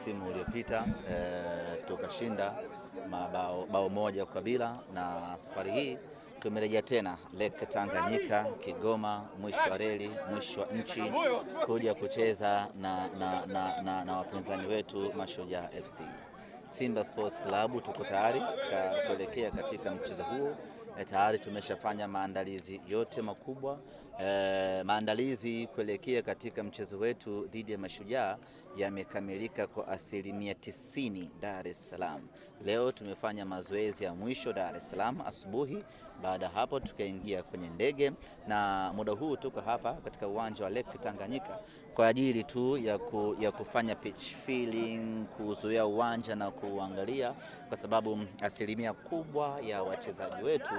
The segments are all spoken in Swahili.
msimu uliopita tukashinda bao moja kwa bila, na safari hii tumerejea tena Lake Tanganyika, Kigoma, mwisho wa reli, mwisho wa nchi, kuja kucheza na wapinzani wetu Mashujaa FC. Simba Sports Club tuko tayari kuelekea katika mchezo huu. Tayari tumeshafanya maandalizi yote makubwa. Maandalizi kuelekea katika mchezo wetu dhidi ya Mashujaa yamekamilika kwa 90% Dar es Salaam. Leo tumefanya mazoezi ya mwisho Dar es Salaam asubuhi. Baada hapo tukaingia kwenye ndege, na muda huu tuko hapa katika uwanja wa Lake Tanganyika kwa ajili tu ya kufanya pitch feeling, kuzoea uwanja na kuangalia, kwa sababu asilimia kubwa ya wachezaji wetu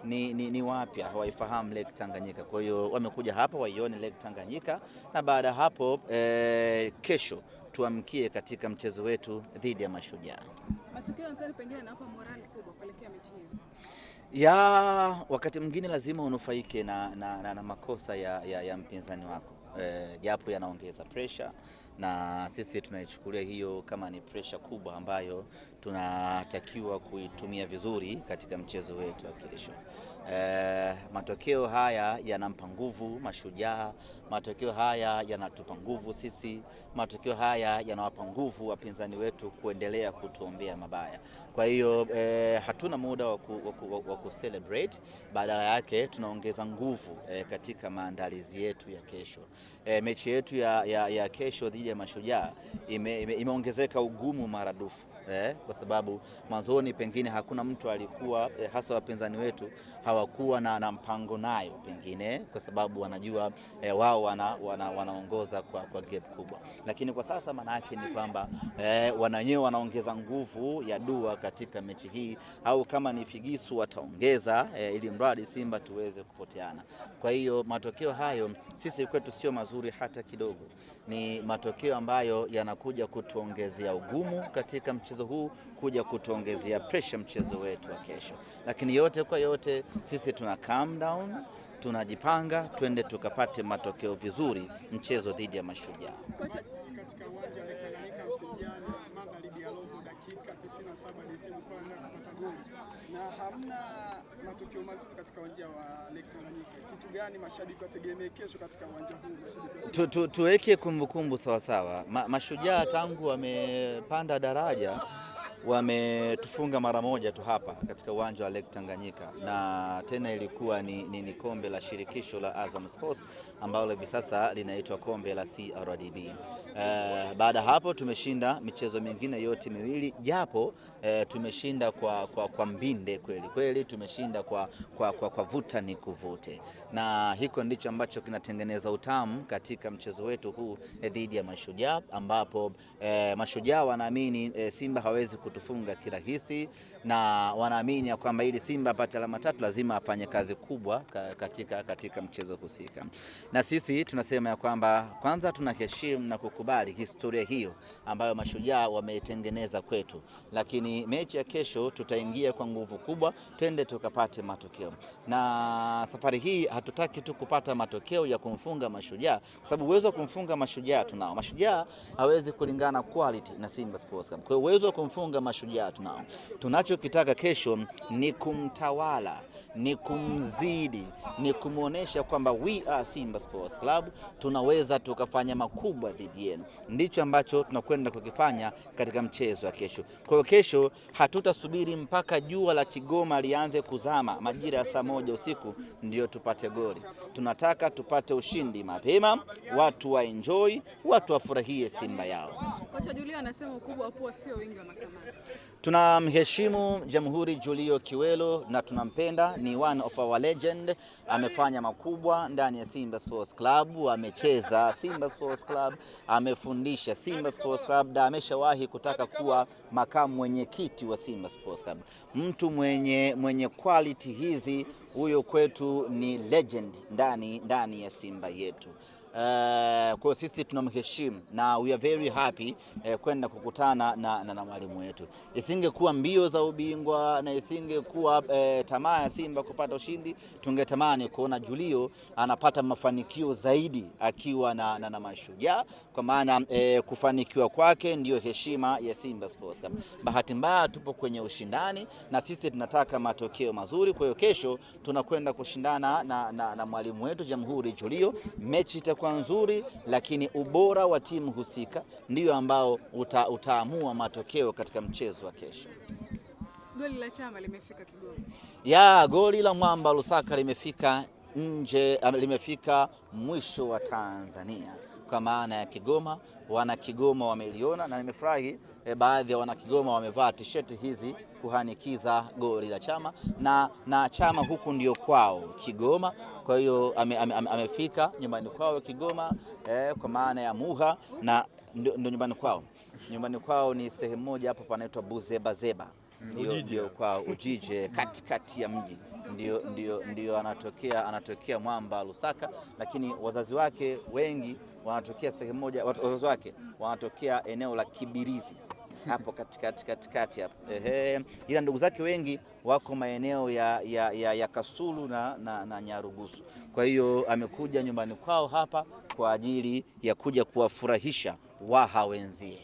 ni wapya, hawaifahamu Lake Tanganyika. Kwa hiyo wamekuja hapa waione Lake Tanganyika, na baada hapo kesho tuamkie katika mchezo wetu dhidi ya Mashujaa. Matokeo mzuri pengine yanapa morali kubwa kuelekea mechi hii. Ya wakati mwingine lazima unufaike na makosa ya mpinzani wako, japo yanaongeza pressure, na sisi tunaichukulia hiyo kama ni pressure kubwa ambayo tunatakiwa kuitumia vizuri katika mchezo wetu wa kesho. Matokeo haya yanampa nguvu Mashujaa, matokeo haya yanatupa nguvu sisi, matokeo haya yanawapa nguvu wapinzani wetu kuendelea kutuombea mabaya. Kwa hiyo hatuna muda wa kucelebrate, badala yake tunaongeza nguvu katika maandalizi yetu ya kesho. Mechi yetu ya kesho dhidi ya Mashujaa imeongezeka ugumu maradufu. Kwa sababu mwanzoni pengine hakuna mtu alikuwa hasa wapinzani wetu hawakuwa na mpango nayo, pengine kwa sababu wanajua wao wanaongoza kwa gap kubwa, lakini kwa sasa maana yake ni kwamba wananyewe wanaongeza nguvu ya dua katika mechi hii, au kama ni figisu wataongeza ili mradi Simba tuweze kupoteana. Kwa hiyo matokeo hayo sisi kwetu sio mazuri hata kidogo, ni matokeo ambayo yanakuja kutuongezea ugumu katika mchezo huu, kuja kutuongezea pressure mchezo wetu wa kesho. Lakini yote kwa yote sisi tuna calm down, tunajipanga twende tukapate matokeo vizuri mchezo dhidi ya Mashujaa. Katika uwanja wa Tanganyika usijani magharibi ya robo dakika 97 Desemba kwa kupata goli, na hamna matokeo mazuri katika uwanja wa Lake Tanganyika. Kitu gani mashabiki wategemee kesho katika uwanja huu? Tuweke kumbukumbu sawa sawa. Mashujaa tangu wamepanda daraja wametufunga mara moja tu hapa katika uwanja wa Lake Tanganyika, na tena ilikuwa ni kombe la shirikisho la Azam Sports ambalo hivi sasa linaitwa kombe la CRDB. Baada hapo tumeshinda michezo mingine yote miwili, japo tumeshinda kwa mbinde kweli, tumeshinda kwa vuta ni kuvute, na hiko ndicho ambacho kinatengeneza utamu katika mchezo wetu huu dhidi ya Mashujaa, ambapo Mashujaa wanaamini Simba hawezi kutufunga kirahisi, na wanaamini ya kwamba ili Simba apate alama 3 lazima afanye kazi kubwa katika mchezo husika. Na sisi tunasema ya kwamba kwanza tunaheshimu na kukubali historia hiyo ambayo Mashujaa wameitengeneza kwetu, lakini mechi ya kesho tutaingia kwa nguvu kubwa, twende tukapate matokeo. Na safari hii hatutaki tu kupata matokeo ya kumfunga Mashujaa, kwa sababu uwezo wa kumfunga Mashujaa tunao. Mashujaa hawezi kulingana quality na Simba Sports Club, kwa hiyo uwezo wa kumfunga Mashujaa tunao. Tunachokitaka kesho ni kumtawala, ni kumzidi, ni kumuonesha kwamba we are Simba Sports Club, tunaweza tukafanya makubwa dhidi yenu. Ndicho ambacho tunakwenda kukifanya katika mchezo wa kesho. Kwa hiyo kesho hatutasubiri mpaka jua la Kigoma lianze kuzama majira ya saa 1 usiku ndio tupate goli. Tunataka tupate ushindi mapema, watu wa enjoy, watu wafurahie Simba yao. Kocha Julio anasema ukubwa hapo sio wingi wa makamasi. Tunamheshimu Jamhuri Julio Kiwelo na tunampenda, ni one of our legend. Amefanya makubwa ndani ya Simba Sports Club, amecheza Simba Sports Club, amefundisha Simba Sports Club, na ameshawahi kutaka kuwa makamu mwenyekiti wa Simba Sports Club. Mtu mwenye quality hizi, huyo kwetu ni legend ndani ya Simba yetu. Kwa hiyo sisi tunamheshimu na we are very happy kwenda kukutana na mwalimu wetu. Isingekuwa mbio za ubingwa na isingekuwa tamaa ya Simba kupata ushindi, tungetamani kuona Julio anapata mafanikio zaidi akiwa na Mashujaa, kwa maana kufanikiwa kwake ndio heshima ya Simba Sports Club. Bahati mbaya tupo kwenye ushindani na sisi tunataka matokeo mazuri. Kwa hiyo kesho tunakwenda kushindana na mwalimu wetu Jamhuri Julio. Mechi itakuwa nzuri, lakini ubora wa timu husika ndio ambao utaamua matokeo katika mchezo wa kesho. Goli la Chama limefika Kigoma. Goli la Mwamba Lusaka limefika limefika mwisho wa Tanzania, kwa maana ya Kigoma. Wana Kigoma wameliona na nimefurahi baadhi ya wana Kigoma wamevaa t-shirt hizi kuhanikiza goli la Chama na Chama huku ndio kwao Kigoma. Kwa hiyo amefika nyumbani kwao Kigoma kwa maana ya Muha, na ndio nyumbani kwao. Nyumbani kwao ni sehemu moja hapo panaitwa Buzebazeba, ndio kwao Ujiji, katikati ya mji ndio anatokea Mwamba Lusaka, lakini wazazi wake wengi wanatokea sehemu moja. Wazazi wake wanatokea eneo la Kibirizi hapo katikati hapo. Ila ndugu zake wengi wako maeneo ya Kasulu na Nyarugusu. Kwa hiyo amekuja nyumbani kwao hapa kwa ajili ya kuja kuwafurahisha Waha wenzie.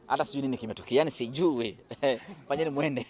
Hata sijui nini kimetokea, yani sijui. Fanyeni muende.